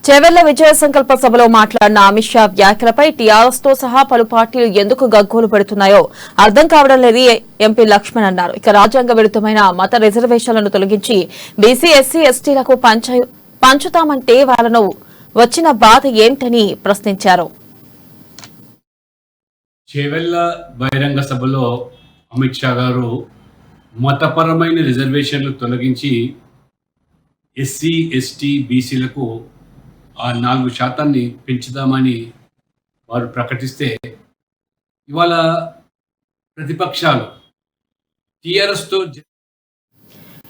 చేవెళ్ల విజయ సంకల్ప సభలో మాట్లాడిన అమిత్ షా వ్యాఖ్యలపై టీఆర్ఎస్ తో సహా పలు పార్టీలు ఎందుకు గగ్గోలు పెడుతున్నాయో అర్థం కావడం లేదని ఎంపీ లక్ష్మణ్ అన్నారు. ఇక రాజ్యాంగ విరుద్ధమైన మత రిజర్వేషన్లను తొలగించి బీసీ ఎస్సీ ఎస్టీలకు పంచుతామంటే వాళ్ళను వచ్చిన బాధ ఏంటని ప్రశ్నించారు. చేవెళ్ల బహిరంగ సభలో అమిత్ షా గారు మతపరమైన రిజర్వేషన్లు తొలగించి ఎస్సీ ఎస్టీ బీసీలకు ఆ 4% పెంచుదామని వారు ప్రకటిస్తే ఇవాళ ప్రతిపక్షాలు టీఆర్ఎస్తో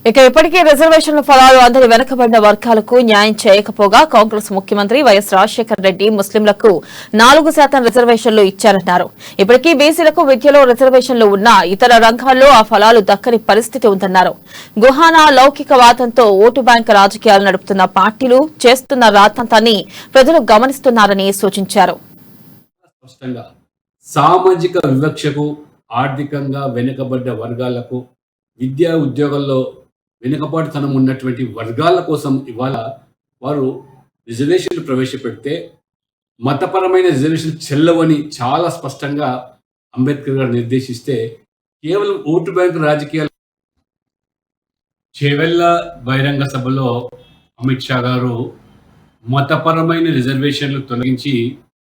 ఇక ఇప్పటికే రిజర్వేషన్ల ఫలాలు అందరి వెనుకబడిన వర్గాలకు న్యాయం చేయకపోగా కాంగ్రెస్ ముఖ్యమంత్రి వైఎస్ రాజశేఖర రెడ్డి ముస్లింలకు 4% రిజర్వేషన్లు ఇచ్చారన్నారు. ఇప్పటికీ బీసీలకు విద్యలో రిజర్వేషన్లు ఉన్నా ఇతర రంగాల్లో ఆ ఫలాలు దక్కని పరిస్థితి ఉందన్నారు. గుహానా లౌకికవాదంతో ఓటు బ్యాంక్ రాజకీయాలు నడుపుతున్న పార్టీలు చేస్తున్న రాద్ధాంతాన్ని ప్రజలు గమనిస్తున్నారని సూచించారు. సామాజిక వివక్షకు, ఆర్థికంగా వెనుకబడ్డ వర్గాలకు, విద్యా ఉద్యోగాల్లో వెనుకబాటుతనం ఉన్నటువంటి వర్గాల కోసం ఇవాళ వారు రిజర్వేషన్లు ప్రవేశపెడితే మతపరమైన రిజర్వేషన్లు చెల్లవని చాలా స్పష్టంగా అంబేద్కర్ గారు నిర్దేశిస్తే కేవలం ఓటు బ్యాంకు రాజకీయాలు. చేవెళ్ల బహిరంగ సభలో అమిత్ షా గారు మతపరమైన రిజర్వేషన్లు తొలగించి